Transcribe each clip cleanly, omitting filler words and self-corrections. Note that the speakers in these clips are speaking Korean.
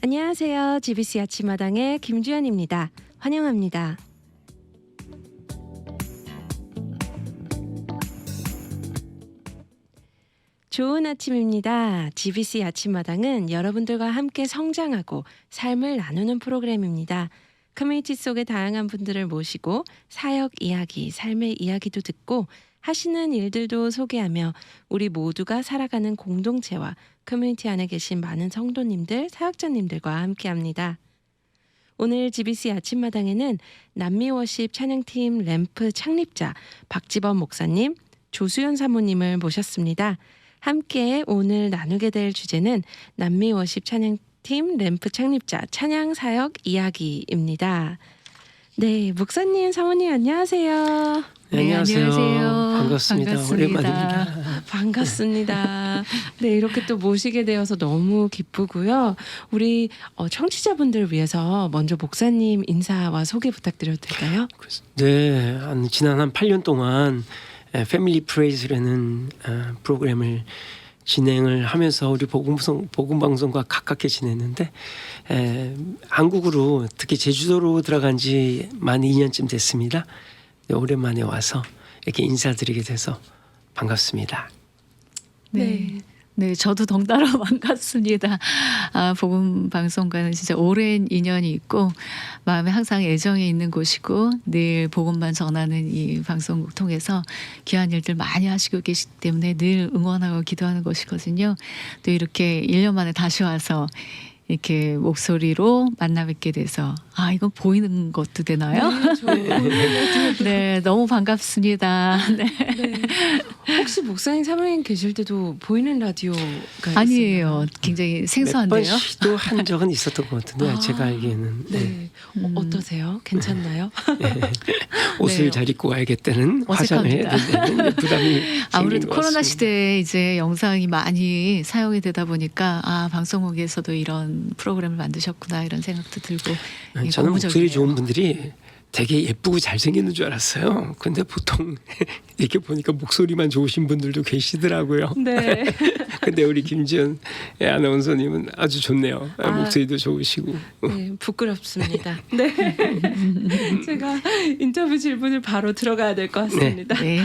안녕하세요. GBC 아침마당의 김주연입니다. 환영합니다. 좋은 아침입니다. GBC 아침마당은 여러분들과 함께 성장하고 삶을 나누는 프로그램입니다. 커뮤니티 속의 다양한 분들을 모시고 사역 이야기, 삶의 이야기도 듣고 하시는 일들도 소개하며 우리 모두가 살아가는 공동체와 커뮤니티 안에 계신 많은 성도님들, 사역자님들과 함께합니다. 오늘 GBC 아침마당에는 남미워십 찬양팀 램프 창립자 박지범 목사님, 조수연 사모님을 모셨습니다. 함께 오늘 나누게 될 주제는 남미워십 찬양팀 램프 창립자 찬양사역 이야기입니다. 네, 목사님, 사모님 안녕하세요. 네, 안녕하세요. 반갑습니다. 반갑습니다. 오랜만입니다. 반갑습니다. 네, 이렇게 또 모시게 되어서 너무 기쁘고요. 우리 청취자분들을 위해서 먼저 목사님 인사와 소개 부탁드려도 될까요? 네, 지난 한 8년 동안 패밀리 프레이즈라는 프로그램을 진행을 하면서 우리 복음 방송과 가깝게 지냈는데 한국으로 특히 제주도로 들어간 지 만 2년쯤 됐습니다. 네, 오랜만에 와서 이렇게 인사드리게 돼서 반갑습니다. 네, 저도 덩달아 반갑습니다. 복음 방송과는 진짜 오랜 인연이 있고 마음에 항상 애정이 있는 곳이고 늘 복음만 전하는 이 방송국 통해서 귀한 일들 많이 하시고 계시기 때문에 늘 응원하고 기도하는 곳이거든요. 또 이렇게 1년 만에 다시 와서 이렇게 목소리로 만나 뵙게 돼서 이건 보이는 것도 되나요? 네, 너무 반갑습니다. 네. 네. 혹시 목사님, 사모님 계실 때도 보이는 라디오가 아니에요. 있었나요? 굉장히 몇 생소한데요. 번 시도한 적은 있었던 것 같은데 제가 알기에는 네. 어떠세요? 괜찮나요? 옷을 네. 잘 입고 와야겠다는 화장을 해야 어색합니다. 된다는 부담이 아무래도 생긴 것 코로나 같습니다. 시대에 이제 영상이 많이 사용이 되다 보니까 방송국에서도 이런 프로그램을 만드셨구나 이런 생각도 들고 저는 목소리 고무적이네요. 좋은 분들이 되게 예쁘고 잘생기는 줄 알았어요. 근데 보통 이렇게 보니까 목소리만 좋으신 분들도 계시더라고요. 네. 근데 우리 김지연 아나운서님은 아주 좋네요. 목소리도 좋으시고. 네, 부끄럽습니다. 네. 제가 인터뷰 질문을 바로 들어가야 될 것 같습니다. 네.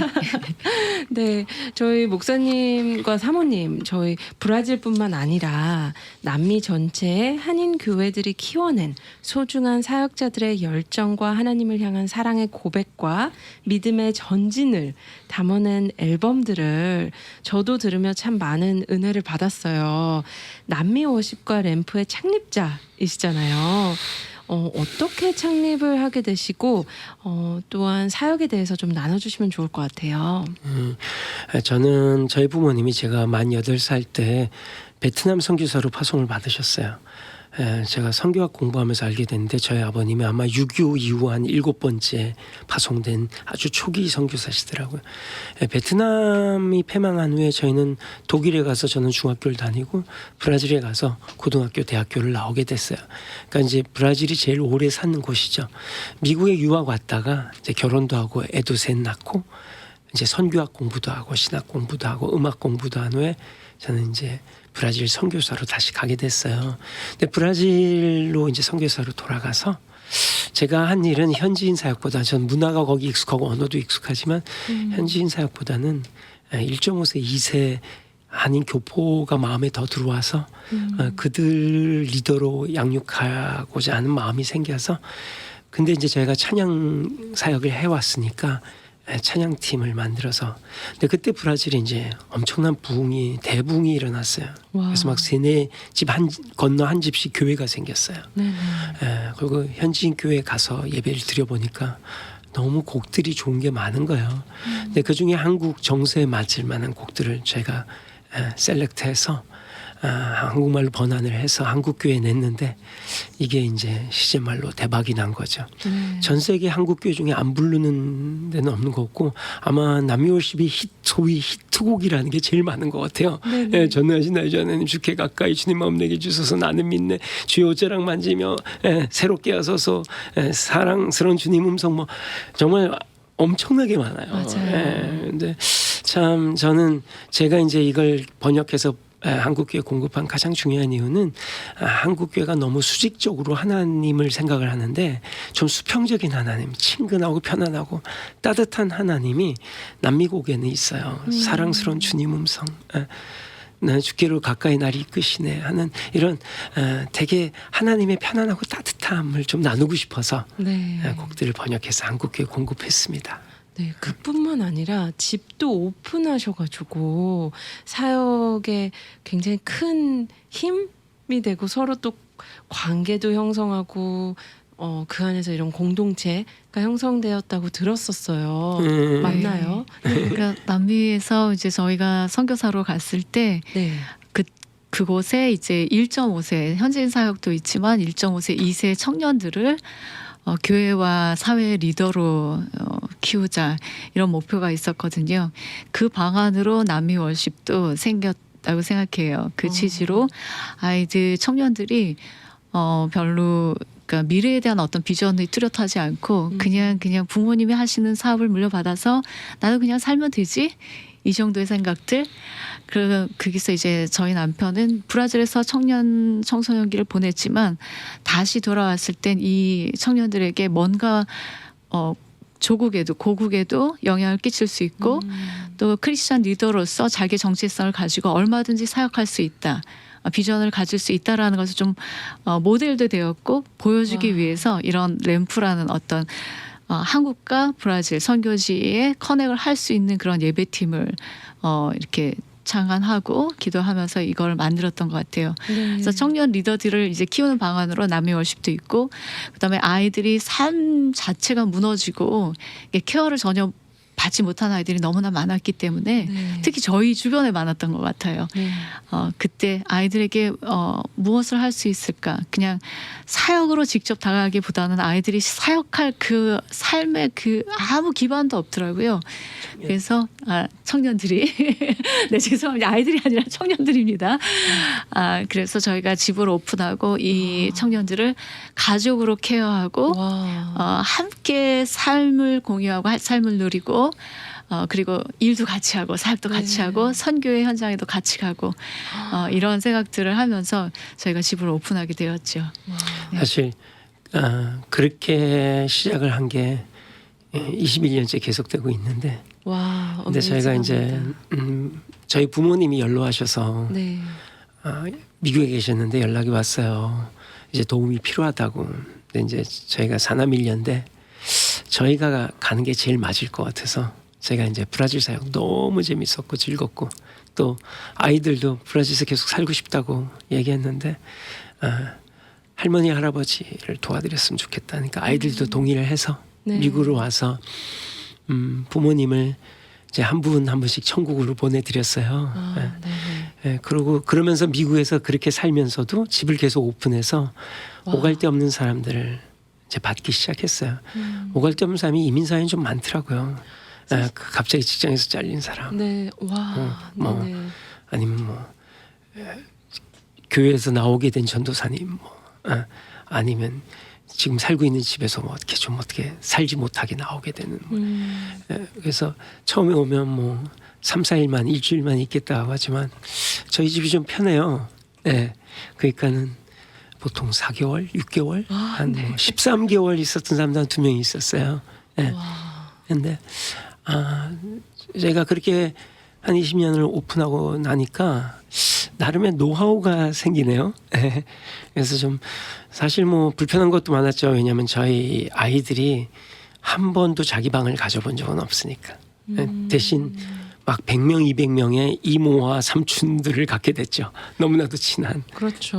네, 저희 목사님과 사모님, 저희 브라질뿐만 아니라 남미 전체의 한인 교회들이 키워낸 소중한 사역자들의 열정과 하나님을 향한 사랑의 고백과 믿음의 전진을 담아낸 앨범들을 저도 들으며 참 많은 은혜를 받았어요. 남미 워십과 램프의 창립자이시잖아요. 어떻게 창립을 하게 되시고 또한 사역에 대해서 좀 나눠주시면 좋을 것 같아요. 저는 저희 부모님이 제가 만 8살 때 베트남 선교사로 파송을 받으셨어요. 제가 선교학 공부하면서 알게 됐는데 저희 아버님이 아마 6.25 이후 한 7번째 파송된 아주 초기 선교사시더라고요. 베트남이 패망한 후에 저희는 독일에 가서 저는 중학교를 다니고 브라질에 가서 고등학교, 대학교를 나오게 됐어요. 그러니까 이제 브라질이 제일 오래 사는 곳이죠. 미국에 유학 왔다가 이제 결혼도 하고 애도 셋 낳고 이제 선교학 공부도 하고 신학 공부도 하고 음악 공부도 한 후에 저는 이제 브라질 선교사로 다시 가게 됐어요. 근데 브라질로 이제 선교사로 돌아가서 제가 한 일은 현지인 사역보다 전 문화가 거기 익숙하고 언어도 익숙하지만 현지인 사역보다는 1.5세, 2세 한인 교포가 마음에 더 들어와서 그들 리더로 양육하고자 하는 마음이 생겨서 근데 이제 저희가 찬양 사역을 해왔으니까 찬양팀을 만들어서 근데 그때 브라질에 이제 엄청난 대부흥이 일어났어요. 와. 그래서 막 세네 집 건너 한 집씩 교회가 생겼어요. 그리고 현지인 교회 가서 예배를 드려보니까 너무 곡들이 좋은 게 많은 거예요. 근데 그중에 한국 정서에 맞을 만한 곡들을 제가 셀렉트해서 한국말로 번안을 해서 한국교회에 냈는데 이게 이제 시제말로 대박이 난 거죠. 전 세계 한국교회 중에 안 부르는 데는 없는 것 같고 아마 남미워십이 소위 히트곡이라는 게 제일 많은 것 같아요. 전능하신 나의 주 하나님 주께 가까이 주님 마음 내게 주소서 나는 믿네 주의 옷자락 만지며 새롭게 하소서 사랑스러운 주님 음성 뭐 정말 엄청나게 많아요. 맞아요. 근데 참 저는 제가 이제 이걸 번역해서 한국교회 공급한 가장 중요한 이유는 한국교회가 너무 수직적으로 하나님을 생각을 하는데 좀 수평적인 하나님, 친근하고 편안하고 따뜻한 하나님이 남미국에는 있어요. 사랑스러운 주님 음성. 나 주께로 가까이 날 이끄시네 하는 이런 되게 하나님의 편안하고 따뜻함을 좀 나누고 싶어서 네. 곡들을 번역해서 한국교회 공급했습니다. 네, 그뿐만 아니라 집도 오픈하셔가지고 사역에 굉장히 큰 힘이 되고 서로 또 관계도 형성하고 그 안에서 이런 공동체가 형성되었다고 들었었어요. 맞나요? 그러니까 남미에서 이제 저희가 선교사로 갔을 때 네. 그곳에 이제 1.5세 현지인 사역도 있지만 1.5세 2세 청년들을 교회와 사회 리더로 키우자 이런 목표가 있었거든요. 그 방안으로 남미 월십도 생겼다고 생각해요. 그 취지로 아이들 청년들이 별로 그러니까 미래에 대한 어떤 비전이 뚜렷하지 않고 그냥 부모님이 하시는 사업을 물려받아서 나도 그냥 살면 되지 이 정도의 생각들. 거기서 이제 저희 남편은 브라질에서 청소년기를 보냈지만 다시 돌아왔을 땐 이 청년들에게 뭔가 조국에도 고국에도 영향을 끼칠 수 있고 또 크리스찬 리더로서 자기 정체성을 가지고 얼마든지 사역할 수 있다. 비전을 가질 수 있다라는 것을 좀 모델도 되었고 보여주기 위해서 이런 램프라는 어떤 한국과 브라질 선교지에 커넥을 할 수 있는 그런 예배팀을 이렇게 창안하고 기도하면서 이걸 만들었던 것 같아요. 네. 그래서 청년 리더들을 이제 키우는 방안으로 남미 월십도 있고, 그다음에 아이들이 삶 자체가 무너지고 케어를 전혀 받지 못한 아이들이 너무나 많았기 때문에 네. 특히 저희 주변에 많았던 것 같아요. 네. 그때 아이들에게 무엇을 할 수 있을까? 그냥 사역으로 직접 다가가기보다는 아이들이 사역할 그 삶에 그 아무 기반도 없더라고요. 그래서 청년들이 네 죄송합니다. 아이들이 아니라 청년들입니다. 그래서 저희가 집을 오픈하고 이 청년들을 가족으로 케어하고 와. 함께 삶을 공유하고 삶을 누리고 그리고 일도 같이 하고 사역도 같이 네. 하고 선교의 현장에도 같이 가고 이런 생각들을 하면서 저희가 집을 오픈하게 되었죠. 네. 사실 그렇게 시작을 한 게 21년째 계속되고 있는데 와. 근데 저희가 이제 저희 부모님이 연로하셔서 네. 미국에 계셨는데 연락이 왔어요. 이제 도움이 필요하다고. 근데 이제 저희가 사남일녀인데 저희가 가는 게 제일 맞을 것 같아서 제가 이제 브라질 사역 너무 재밌었고 즐겁고 또 아이들도 브라질에서 계속 살고 싶다고 얘기했는데 할머니 할아버지를 도와드렸으면 좋겠다. 그러니까 아이들도 동의를 해서 네. 미국으로 와서 부모님을 이제 한 분 한 분씩 천국으로 보내드렸어요. 네. 예, 그러고 그러면서 미국에서 그렇게 살면서도 집을 계속 오픈해서 와. 오갈 데 없는 사람들을 이제 받기 시작했어요. 오갈 데 없는 사람이 이민 사연이 좀 많더라고요. 갑자기 직장에서 잘린 사람, 네. 와. 뭐 네. 아니면 교회에서 나오게 된 전도사님, 아니면 지금 살고 있는 집에서 어떻게 살지 못하게 나오게 되는. 그래서 처음에 오면 3, 4일만 일주일만 있겠다 하지만 저희 집이 좀 편해요. 그러니까는 보통 4개월, 6개월, 한 13개월 있었던 사람도 한 2명이 있었어요. 근데 제가 그렇게 한 20년을 오픈하고 나니까 나름의 노하우가 생기네요. 그래서 좀 사실 불편한 것도 많았죠. 왜냐하면 저희 아이들이 한 번도 자기 방을 가져본 적은 없으니까. 대신 막 100명, 200명의 이모와 삼촌들을 갖게 됐죠. 너무나도 친한. 그렇죠.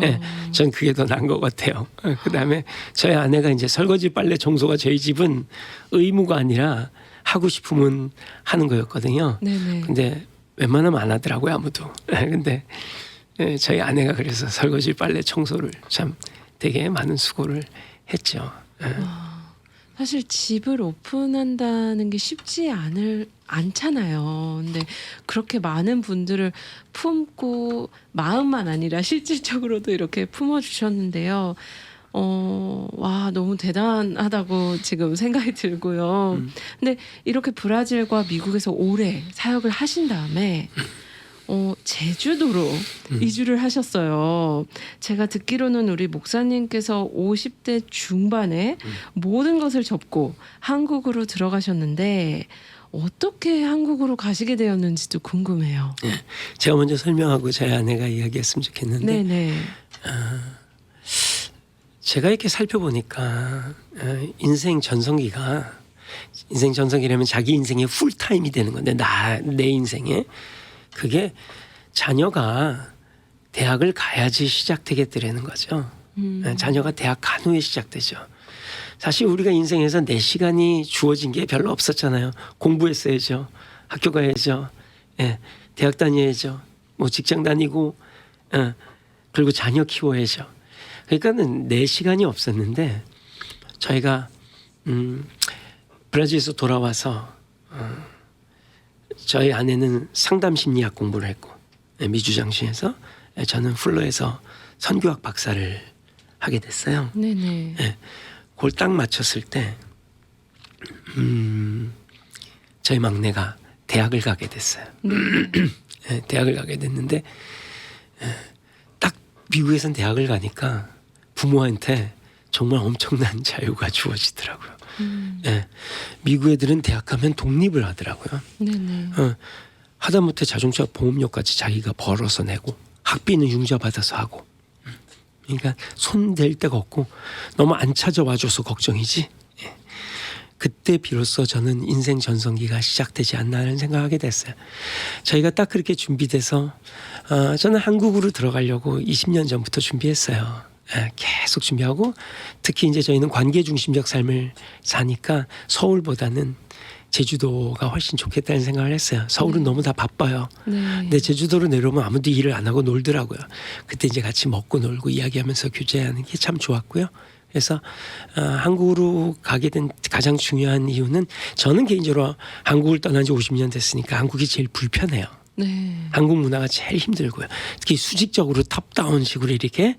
전 그게 더 나은 것 같아요. 그다음에 저희 아내가 이제 설거지, 빨래, 청소가 저희 집은 의무가 아니라 하고 싶으면 하는 거였거든요. 네네. 근데 웬만하면 안 하더라고요, 아무도. 근데 저희 아내가 그래서 설거지, 빨래, 청소를 참 되게 많은 수고를 했죠. 사실 집을 오픈한다는 게 쉽지 않잖아요. 근데 그렇게 많은 분들을 품고 마음만 아니라 실질적으로도 이렇게 품어주셨는데요. 와, 너무 대단하다고 지금 생각이 들고요. 근데 이렇게 브라질과 미국에서 오래 사역을 하신 다음에 제주도로 이주를 하셨어요. 제가 듣기로는 우리 목사님께서 50대 중반에 모든 것을 접고 한국으로 들어가셨는데 어떻게 한국으로 가시게 되었는지도 궁금해요. 제가 먼저 설명하고 저희 아내가 이야기했으면 좋겠는데 네네. 제가 이렇게 살펴보니까 인생 전성기라면 자기 인생의 풀타임이 되는 건데 내 인생에 그게 자녀가 대학을 가야지 시작되겠더라는 거죠. 자녀가 대학 간 후에 시작되죠. 사실 우리가 인생에서 내 시간이 주어진 게 별로 없었잖아요. 공부했어야죠. 학교 가야죠. 대학 다녀야죠. 뭐 직장 다니고 그리고 자녀 키워야죠. 그러니까는 내 시간이 없었는데 저희가 브라질에서 돌아와서 저희 아내는 상담 심리학 공부를 했고 미주장시에서 저는 플러에서 선교학 박사를 하게 됐어요. 네네. 그걸 딱 맞췄을 때 저희 막내가 대학을 가게 됐어요. 대학을 가게 됐는데 딱 미국에선 대학을 가니까 부모한테 정말 엄청난 자유가 주어지더라고요. 미국 애들은 대학 가면 독립을 하더라고요. 네네. 하다못해 자동차 보험료까지 자기가 벌어서 내고 학비는 융자 받아서 하고 그러니까 손 댈 데가 없고 너무 안 찾아와줘서 걱정이지. 그때 비로소 저는 인생 전성기가 시작되지 않나 하는 생각하게 됐어요. 저희가 딱 그렇게 준비돼서 저는 한국으로 들어가려고 20년 전부터 준비했어요. 계속 준비하고 특히 이제 저희는 관계 중심적 삶을 사니까 서울보다는 제주도가 훨씬 좋겠다는 생각을 했어요. 서울은 너무 다 바빠요. 근데 제주도로 내려오면 아무도 일을 안 하고 놀더라고요. 그때 이제 같이 먹고 놀고 이야기하면서 교제하는 게 참 좋았고요. 그래서 한국으로 가게 된 가장 중요한 이유는 저는 개인적으로 한국을 떠난 지 50년 됐으니까 한국이 제일 불편해요. 네. 한국 문화가 제일 힘들고요. 특히 수직적으로 탑다운식으로 이렇게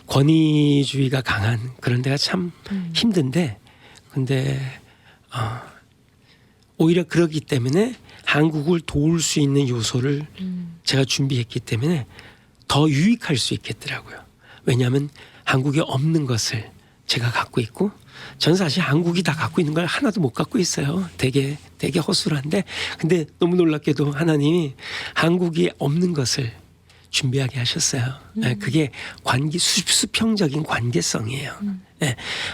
권위주의가 강한 그런 데가 참 힘든데 근데 오히려 그러기 때문에 한국을 도울 수 있는 요소를 제가 준비했기 때문에 더 유익할 수 있겠더라고요. 왜냐하면 한국에 없는 것을 제가 갖고 있고 전 사실 한국이 다 갖고 있는 걸 하나도 못 갖고 있어요. 되게 허술한데 근데 너무 놀랍게도 하나님이 한국이 없는 것을 준비하게 하셨어요. 그게 수평적인 관계성이에요.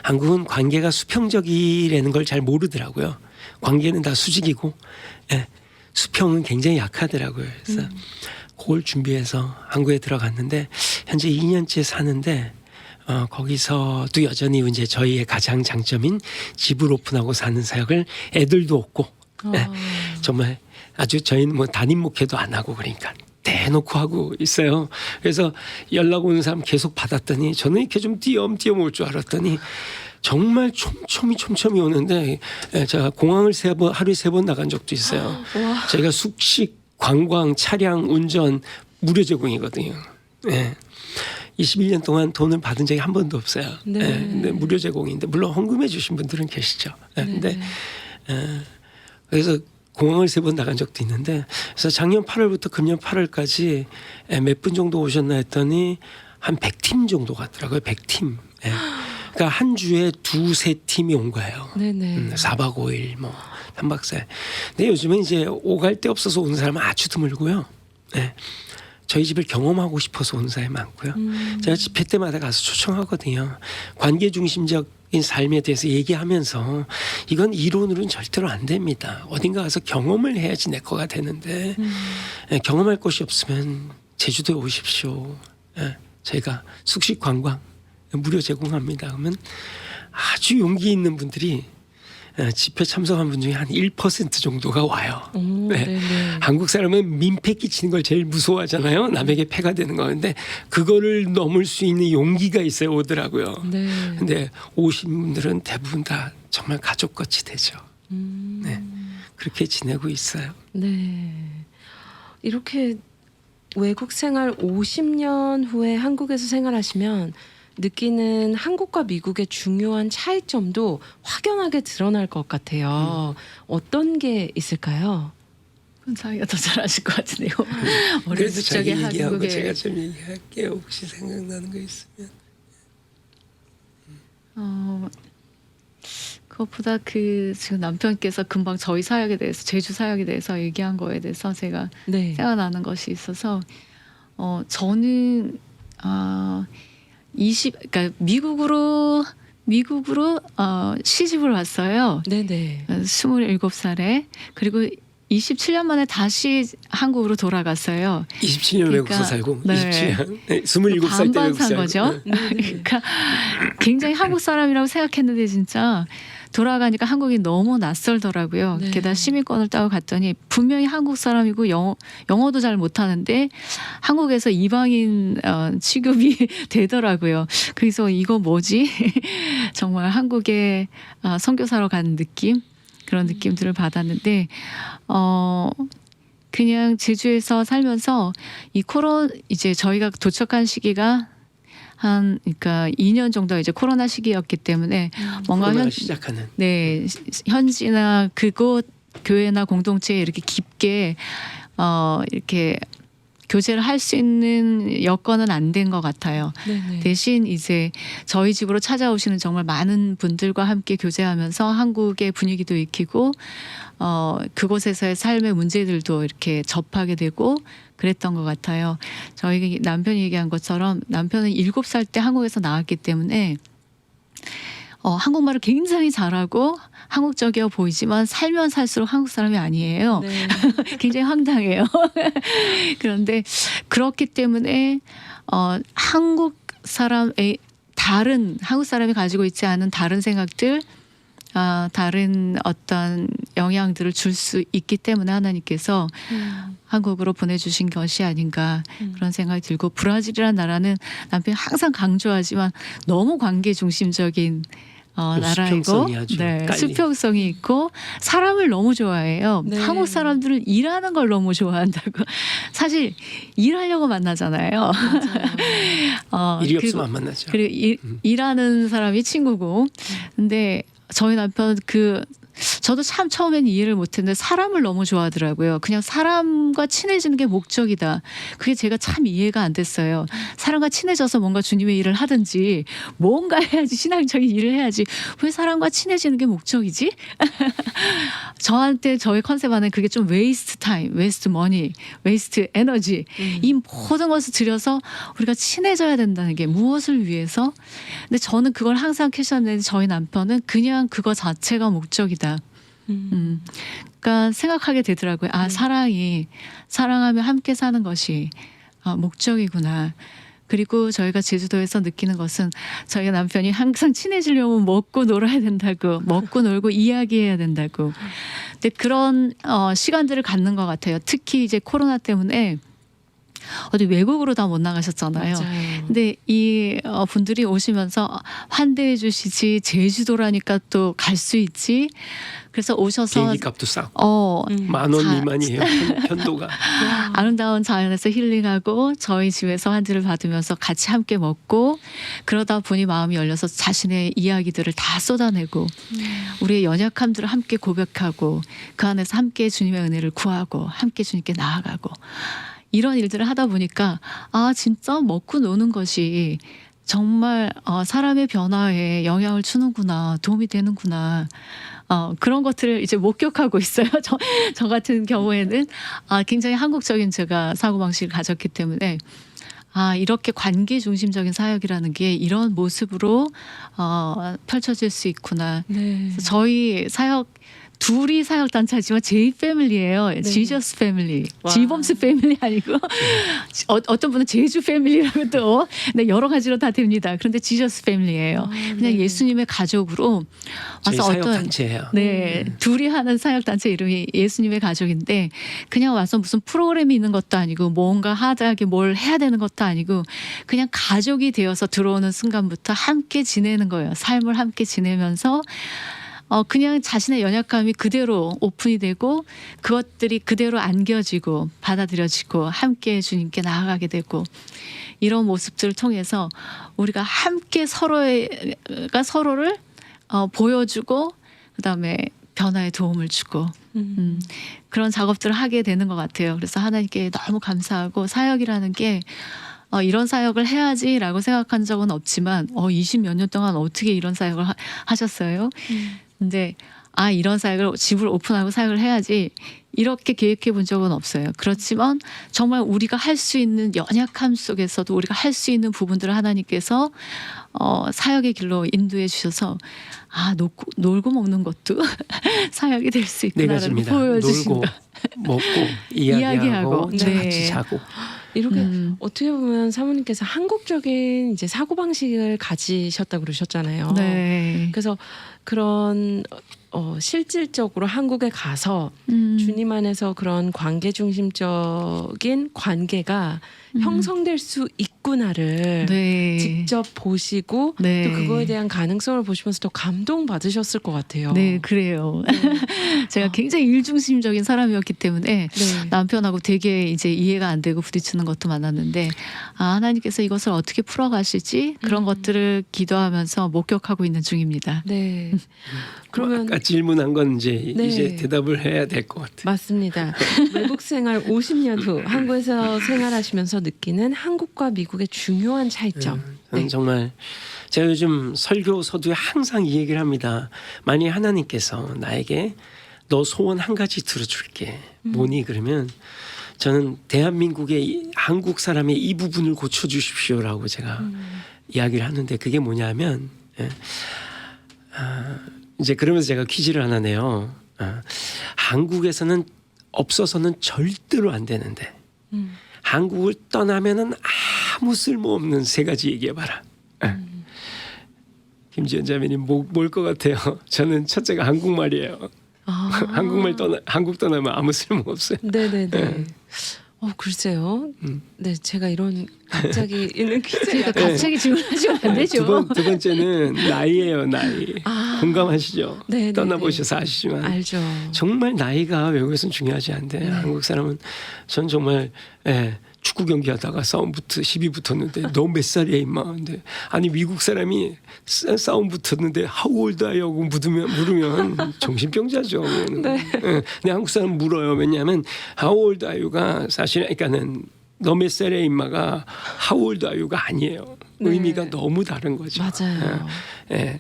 한국은 관계가 수평적이라는 걸 잘 모르더라고요. 관계는 다 수직이고 수평은 굉장히 약하더라고요. 그래서 그걸 준비해서 한국에 들어갔는데 현재 2년째 사는데 거기서도 여전히 이제 저희의 가장 장점인 집을 오픈하고 사는 사역을 애들도 없고 정말 아주 저희는 뭐 담임 목회도 안 하고 그러니까 대놓고 하고 있어요. 그래서 연락 오는 사람 계속 받았더니 저는 이렇게 좀 띄엄띄엄 올 줄 알았더니 정말 촘촘히 오는데 제가 공항을 하루에 3번 나간 적도 있어요. 제가 숙식, 관광, 차량, 운전 무료 제공이거든요. 21년 동안 돈을 받은 적이 한 번도 없어요. 근데 무료 제공인데 물론 헌금해 주신 분들은 계시죠. 근데 그래서 공항을 3번 나간 적도 있는데 그래서 작년 8월부터 금년 8월까지 몇 분 정도 오셨나 했더니 한 100팀 정도 갔더라고요. 100팀. 그러니까 한 주에 2-3팀이 온 거예요. 4박 5일 뭐 3박 4일. 근데 요즘은 이제 오갈 데 없어서 오는 사람은 아주 드물고요. 저희 집을 경험하고 싶어서 오는 사람이 많고요. 제가 집회 때마다 가서 초청하거든요. 관계 중심적인 삶에 대해서 얘기하면서 이건 이론으로는 절대로 안 됩니다. 어딘가 가서 경험을 해야지 내 거가 되는데 경험할 곳이 없으면 제주도에 오십시오. 저희가 숙식 관광 무료 제공합니다. 그러면 아주 용기 있는 분들이 집회 참석한 분 중에 한 1% 정도가 와요. 한국 사람은 민폐 끼치는 걸 제일 무서워하잖아요. 남에게 폐가 되는 거는데 그거를 넘을 수 있는 용기가 있어야 오더라고요. 근데 오신 분들은 대부분 다 정말 가족같이 되죠. 그렇게 지내고 있어요. 이렇게 외국 생활 50년 후에 한국에서 생활하시면 느끼는 한국과 미국의 중요한 차이점도 확연하게 드러날 것 같아요. 어떤 게 있을까요? 그건 자기가 더 잘하실 것 같은데요. 어렸을 그래서 자기 적에 얘기하고 한국에 제가 좀 얘기할게요. 혹시 생각나는 거 있으면. 그것보다 그 지금 남편께서 금방 저희 사역에 대해서 제주 사역에 대해서 얘기한 거에 대해서 제가 네. 생각나는 것이 있어서 저는 그러니까 미국으로 시집을 왔어요. 네네. 27살에. 그리고 27년 만에 다시 한국으로 돌아갔어요. 27년 그러니까, 외국에서 살고 네. 27년 27살 때 반반 외국 산 살고. 거죠. 그러니까 굉장히 한국 사람이라고 생각했는데 진짜 돌아가니까 한국이 너무 낯설더라고요. 네. 게다가 시민권을 따고 갔더니 분명히 한국 사람이고 영어도 잘 못하는데 한국에서 이방인 취급이 되더라고요. 그래서 이거 뭐지? 정말 한국에 선교사로 가는 느낌? 그런 느낌들을 받았는데 그냥 제주에서 살면서 이제 저희가 도착한 시기가 그러니까 2년 정도 이제 코로나 시기였기 때문에 뭔가 코로나가 시작하는. 네, 현지나 그곳 교회나 공동체에 이렇게 깊게 이렇게 교제를 할 수 있는 여건은 안 된 것 같아요. 네네. 대신 이제 저희 집으로 찾아오시는 정말 많은 분들과 함께 교제하면서 한국의 분위기도 익히고 그곳에서의 삶의 문제들도 이렇게 접하게 되고 그랬던 것 같아요. 저희 남편이 얘기한 것처럼 남편은 7살 때 한국에서 나왔기 때문에 한국말을 굉장히 잘하고 한국적이어 보이지만 살면 살수록 한국 사람이 아니에요. 네. 굉장히 황당해요. 그런데 그렇기 때문에 한국 사람의 한국 사람이 가지고 있지 않은 다른 생각들, 다른 어떤 영향들을 줄 수 있기 때문에 하나님께서 한국으로 보내주신 것이 아닌가 그런 생각이 들고, 브라질이라는 나라는 남편이 항상 강조하지만 너무 관계 중심적인 나라이고 수평성이 아주 깔린. 수평성이 있고 사람을 너무 좋아해요. 네. 한국 사람들은 일하는 걸 너무 좋아한다고. 사실 일하려고 만나잖아요. 맞아요. 일이 그리고 없으면 안 만나죠. 그리고 일하는 사람이 친구고. 근데 저희 남편 저도 참 처음엔 이해를 못했는데 사람을 너무 좋아하더라고요. 그냥 사람과 친해지는 게 목적이다. 그게 제가 참 이해가 안 됐어요. 사람과 친해져서 뭔가 주님의 일을 하든지 뭔가 해야지, 신앙적인 일을 해야지. 왜 사람과 친해지는 게 목적이지? 저의 컨셉 안에 그게 좀 웨이스트 타임, 웨이스트 머니, 웨이스트 에너지 이 모든 것을 들여서 우리가 친해져야 된다는 게 무엇을 위해서? 근데 저는 그걸 항상 캐셨는데 저희 남편은 그냥 그거 자체가 목적이다. 그러니까 생각하게 되더라고요. 사랑하며 함께 사는 것이 목적이구나. 그리고 저희가 제주도에서 느끼는 것은 저희 남편이 항상 친해지려면 먹고 놀아야 된다고, 먹고 놀고 이야기해야 된다고. 근데 그런 시간들을 갖는 것 같아요. 특히 이제 코로나 때문에 어디 외국으로 다 못 나가셨잖아요. 맞아요. 근데 이 분들이 오시면서 환대해 주시지, 제주도라니까 또 갈 수 있지. 그래서 오셔서 비행기 값도 싸고 10,000원 미만이에요. 편도가. 아름다운 자연에서 힐링하고 저희 집에서 환지를 받으면서 같이 함께 먹고, 그러다 보니 마음이 열려서 자신의 이야기들을 다 쏟아내고 우리의 연약함들을 함께 고백하고 그 안에서 함께 주님의 은혜를 구하고 함께 주님께 나아가고, 이런 일들을 하다 보니까 진짜 먹고 노는 것이 정말 사람의 변화에 영향을 주는구나, 도움이 되는구나. 그런 것들을 이제 목격하고 있어요. 저 같은 경우에는 굉장히 한국적인 제가 사고방식을 가졌기 때문에 이렇게 관계 중심적인 사역이라는 게 이런 모습으로 펼쳐질 수 있구나. 네. 그래서 저희 둘이 사역 단체지만 제이 패밀리예요. 네. 지저스 패밀리, 와. 지범스 패밀리 아니고 어떤 분은 제주 패밀리라고 또, 근데 여러 가지로 다 됩니다. 그런데 지저스 패밀리예요. 그냥 네. 예수님의 가족으로 저희 와서 사역 단체예요. 네, 둘이 하는 사역 단체 이름이 예수님의 가족인데, 그냥 와서 무슨 프로그램이 있는 것도 아니고 뭔가 하다하게 뭘 해야 되는 것도 아니고 그냥 가족이 되어서 들어오는 순간부터 함께 지내는 거예요. 삶을 함께 지내면서 그냥 자신의 연약감이 그대로 오픈이 되고 그것들이 그대로 안겨지고 받아들여지고 함께 주님께 나아가게 되고, 이런 모습들을 통해서 우리가 함께 서로가 서로를 보여주고 그다음에 변화에 도움을 주고 그런 작업들을 하게 되는 것 같아요. 그래서 하나님께 너무 감사하고 사역이라는 게 이런 사역을 해야지라고 생각한 적은 없지만 20몇 년 동안 어떻게 이런 사역을 하셨어요? 근데 이런 사역을 집을 오픈하고 사역을 해야지 이렇게 계획해 본 적은 없어요. 그렇지만 정말 우리가 할 수 있는 연약함 속에서도 우리가 할 수 있는 부분들을 하나님께서 사역의 길로 인도해 주셔서 놀고 먹는 것도 사역이 될 수 네 있구나라는 가지입니다. 보여주신 놀고 거. 먹고 이야기하고 네. 같이 자고. 이렇게 어떻게 보면 사모님께서 한국적인 이제 사고 방식을 가지셨다 그러셨잖아요. 네. 그래서 그런 실질적으로 한국에 가서 주님 안에서 그런 관계 중심적인 관계가 형성될 수 있구나를 네. 직접 보시고 네. 또 그거에 대한 가능성을 보시면서 더 감동 받으셨을 것 같아요. 네, 그래요. 제가 굉장히 일중심적인 사람이었기 때문에 네. 남편하고 되게 이제 이해가 안 되고 부딪히는 것도 많았는데 하나님께서 이것을 어떻게 풀어가실지 그런 것들을 기도하면서 목격하고 있는 중입니다. 네. 그러면 아까 질문한 건 이제 네. 이제 대답을 해야 될 것 같아요. 맞습니다. 외국 생활 50년 후 한국에서 생활하시면서 느끼는 한국과 미국의 중요한 차이점. 저는 네. 정말 제가 요즘 설교 서두에 항상 이 얘기를 합니다. 만약 하나님께서 나에게 너 소원 한 가지 들어줄게. 뭐니 그러면 저는 대한민국의 한국 사람의 이 부분을 고쳐주십시오라고 제가 이야기를 하는데 그게 뭐냐면 이제 그러면서 제가 퀴즈를 하나 내요. 한국에서는 없어서는 절대로 안 되는데 한국을 떠나면은 아무 쓸모없는 세 가지 얘기해봐라. 김지연 자매님 뭘 것 같아요? 저는 첫째가 한국말이에요. 한국 떠나면 아무 쓸모 없어요. 네네네. 글쎄요. 네, 제가 이런 갑자기 있는 퀴즈가 그러니까 갑자기 질문하시면 안 되죠. 두 번째는 나이예요, 나이. 공감하시죠? 네네네. 떠나보셔서 아시지만 알죠. 정말 나이가 외국에서는 중요하지 않대. 네. 한국 사람은 전 정말 축구 경기하다가 시비 붙었는데 너 몇 살이야 임마. 근데 아니 미국 사람이 싸움 붙었는데 How old are you? 하고 물으면 정신병자죠. 네. 근데 한국 사람 물어요. 왜냐하면 How old are you가 사실 그러니까는 너 몇 살이야 임마가 How old are you가 아니에요. 네. 의미가 너무 다른 거죠. 맞아요.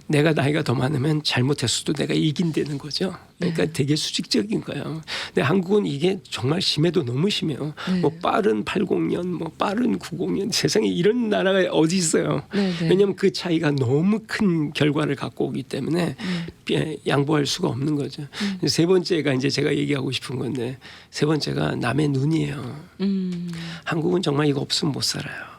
내가 나이가 더 많으면 잘못했어도 내가 이긴다는 거죠. 그러니까 되게 수직적인 거예요. 근데 한국은 이게 정말 심해도 너무 심해요. 네. 뭐 빠른 80년, 뭐 빠른 90년 세상에 이런 나라가 어디 있어요. 네네. 왜냐하면 그 차이가 너무 큰 결과를 갖고 오기 때문에 양보할 수가 없는 거죠. 세 번째가 이제 제가 얘기하고 싶은 건데 세 번째가 남의 눈이에요. 한국은 정말 이거 없으면 못 살아요.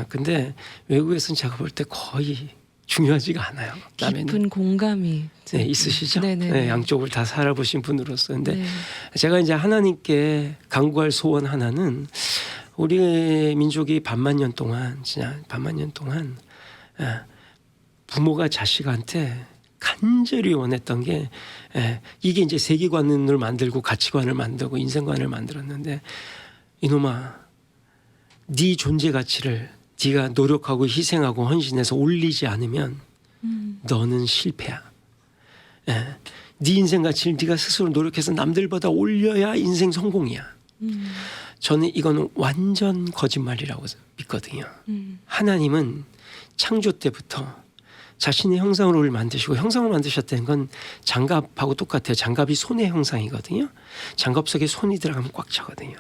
근데 외국에서는 제가 볼 때 거의 중요하지가 않아요. 남의 눈. 깊은 공감이 네, 있으시죠? 네네. 네, 양쪽을 다 살아보신 분으로서. 근데 네. 제가 이제 하나님께 간구할 소원 하나는 우리 민족이 반만 년 동안 부모가 자식한테 간절히 원했던 게 이게 이제 세계관을 만들고 가치관을 만들고 인생관을 만들었는데 이놈아 네 존재 가치를 네가 노력하고 희생하고 헌신해서 올리지 않으면 너는 실패야. 네 인생 가치를 네가 스스로 노력해서 남들보다 올려야 인생 성공이야. 저는 이거는 완전 거짓말이라고 믿거든요. 하나님은 창조 때부터 자신의 형상으로 우리를 만드시고 형상을 만드셨다는 건 장갑하고 똑같아요. 장갑이 손의 형상이거든요. 장갑 속에 손이 들어가면 꽉 차거든요.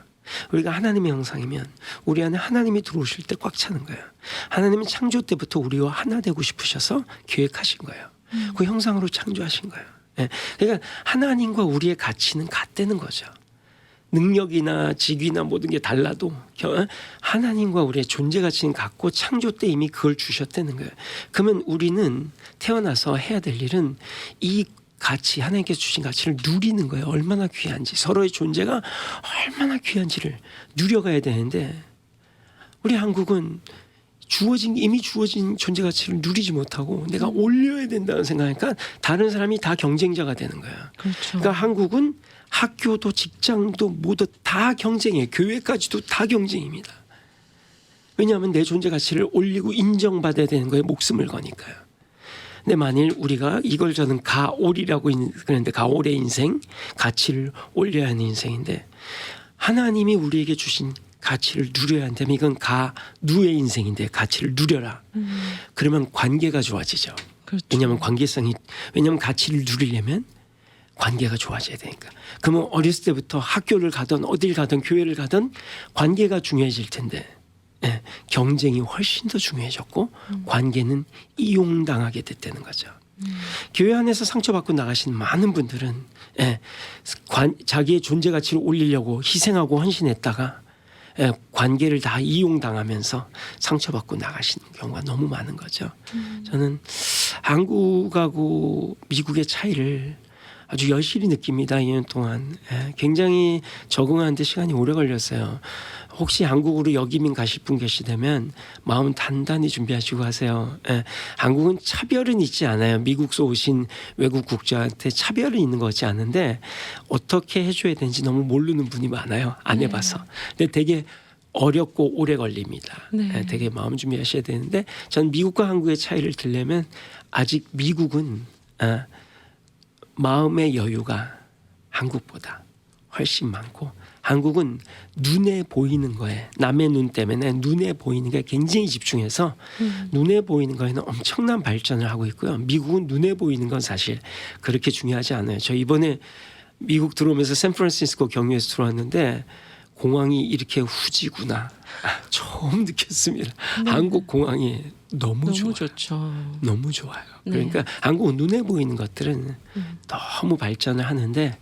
우리가 하나님의 형상이면 우리 안에 하나님이 들어오실 때 꽉 차는 거예요. 하나님은 창조 때부터 우리와 하나 되고 싶으셔서 계획하신 거예요. 그 형상으로 창조하신 거예요. 그러니까 하나님과 우리의 가치는 같다는 거죠. 능력이나 직위나 모든 게 달라도 하나님과 우리의 존재 가치는 같고 창조 때 이미 그걸 주셨다는 거예요. 그러면 우리는 태어나서 해야 될 일은 이 가치, 하나님께서 주신 가치를 누리는 거예요. 얼마나 귀한지, 서로의 존재가 얼마나 귀한지를 누려가야 되는데 우리 한국은 이미 주어진 존재 가치를 누리지 못하고 내가 올려야 된다는 생각하니까 다른 사람이 다 경쟁자가 되는 거예요. 그렇죠. 그러니까 한국은 학교도 직장도 모두 다 경쟁이에요. 교회까지도 다 경쟁입니다. 왜냐하면 내 존재 가치를 올리고 인정받아야 되는 거에 목숨을 거니까요. 근데 만일 우리가 이걸 저는 가올이라고 그랬는데 가올의 인생, 가치를 올려야 하는 인생인데 하나님이 우리에게 주신 가치를 누려야 한다면 이건 가누의 인생인데 가치를 누려라. 그러면 관계가 좋아지죠. 그렇죠. 왜냐하면 가치를 누리려면 관계가 좋아져야 되니까. 그러면 어렸을 때부터 학교를 가든 어딜 가든 교회를 가든 관계가 중요해질 텐데 예, 경쟁이 훨씬 더 중요해졌고 관계는 이용당하게 됐다는 거죠. 교회 안에서 상처받고 나가신 많은 분들은 예, 자기의 존재 가치를 올리려고 희생하고 헌신했다가 예, 관계를 다 이용당하면서 상처받고 나가시는 경우가 너무 많은 거죠. 저는 한국하고 미국의 차이를 아주 여실히 느낍니다. 2년 동안 예, 굉장히 적응하는데 시간이 오래 걸렸어요. 혹시 한국으로 역이민 가실 분 계시다면 마음 단단히 준비하시고 하세요. 예, 한국은 차별은 있지 않아요. 미국에서 오신 외국 국적한테 차별은 있는 것 같지 않은데 어떻게 해줘야 되는지 너무 모르는 분이 많아요. 안 해봐서. 근데 되게 어렵고 오래 걸립니다. 네. 예, 되게 마음 준비하셔야 되는데 전 미국과 한국의 차이를 들려면 아직 미국은 마음의 여유가 한국보다 훨씬 많고 한국은 눈에 보이는 거에 남의 눈 때문에 눈에 보이는 게 굉장히 집중해서 눈에 보이는 거에는 엄청난 발전을 하고 있고요. 미국은 눈에 보이는 건 사실 그렇게 중요하지 않아요. 저 이번에 미국 들어오면서 샌프란시스코 경유해서 들어왔는데 공항이 이렇게 후지구나 처음 느꼈습니다. 한국 공항이 너무 좋아요. 좋죠. 너무 좋아요. 네. 그러니까 한국 눈에 보이는 것들은 너무 발전을 하는데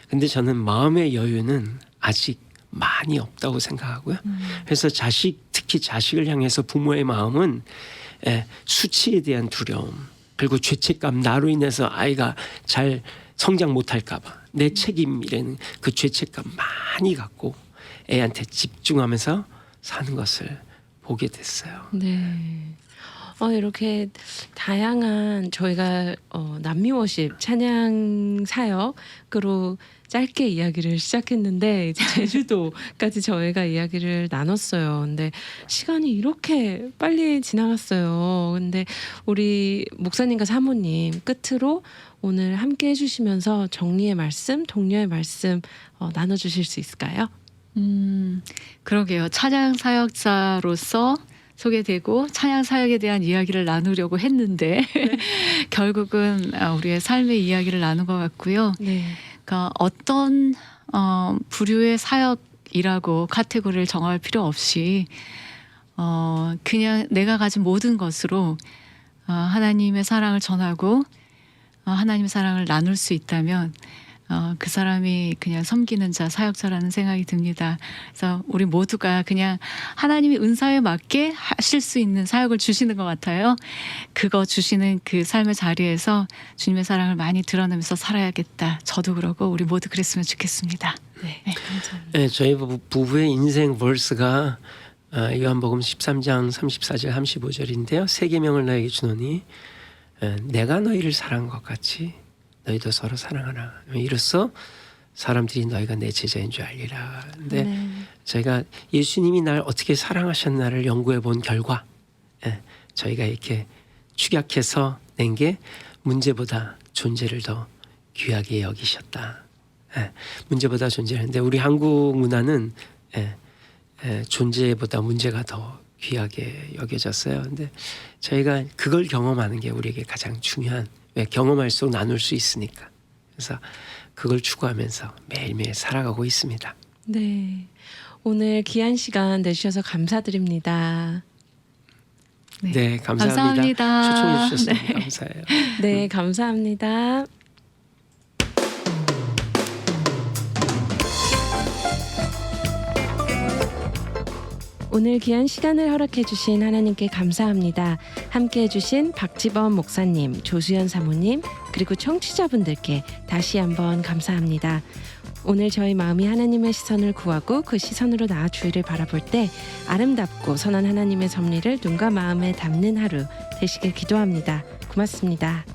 근데 저는 마음의 여유는 아직 많이 없다고 생각하고요. 그래서 특히 자식을 향해서 부모의 마음은 수치에 대한 두려움 그리고 죄책감 나로 인해서 아이가 잘 성장 못할까 봐 내 책임이라는 그 죄책감 많이 갖고 애한테 집중하면서 사는 것을 보게 됐어요. 네. 이렇게 다양한 저희가 남미워십 찬양 사역으로 짧게 이야기를 시작했는데 이제 제주도까지 저희가 이야기를 나눴어요. 근데 시간이 이렇게 빨리 지나갔어요. 근데 우리 목사님과 사모님 끝으로 오늘 함께 해주시면서 정리의 말씀, 독려의 말씀 나눠주실 수 있을까요? 그러게요. 찬양 사역자로서 소개되고 찬양 사역에 대한 이야기를 나누려고 했는데 결국은 우리의 삶의 이야기를 나눈 것 같고요. 네. 그러니까 어떤 부류의 사역이라고 카테고리를 정할 필요 없이 그냥 내가 가진 모든 것으로 하나님의 사랑을 전하고 하나님의 사랑을 나눌 수 있다면 그 사람이 그냥 섬기는 자, 사역자라는 생각이 듭니다. 그래서 우리 모두가 그냥 하나님의 은사에 맞게 하실 수 있는 사역을 주시는 것 같아요. 그거 주시는 그 삶의 자리에서 주님의 사랑을 많이 드러내면서 살아야겠다. 저도 그러고 우리 모두 그랬으면 좋겠습니다. 네. 감사합니다. 네, 저희 부부의 인생 벌스가 요한복음 13장 34절 35절인데요. 세 계명을 너에게 주노니 내가 너희를 사랑한 것 같이 너희도 서로 사랑하라. 이로써 사람들이 너희가 내 제자인 줄 알리라. 근데 네. 저희가 예수님이 날 어떻게 사랑하셨나를 연구해 본 결과 저희가 이렇게 축약해서 낸 게 문제보다 존재를 더 귀하게 여기셨다. 문제보다 존재를 했는데 우리 한국 문화는 존재보다 문제가 더 귀하게 여겨졌어요. 근데 저희가 그걸 경험하는 게 우리에게 가장 중요한 왜 경험할수록 나눌 수 있으니까. 그래서 그걸 추구하면서 매일매일 살아가고 있습니다. 네. 오늘 귀한 시간 내주셔서 감사드립니다. 네, 감사합니다. 감사합니다. 초청해 주셔서 네. 감사해요. 네, 감사합니다. 오늘 귀한 시간을 허락해 주신 하나님께 감사합니다. 함께 해주신 박지범 목사님, 조수연 사모님, 그리고 청취자분들께 다시 한번 감사합니다. 오늘 저희 마음이 하나님의 시선을 구하고 그 시선으로 나아 주위를 바라볼 때 아름답고 선한 하나님의 섭리를 눈과 마음에 담는 하루 되시길 기도합니다. 고맙습니다.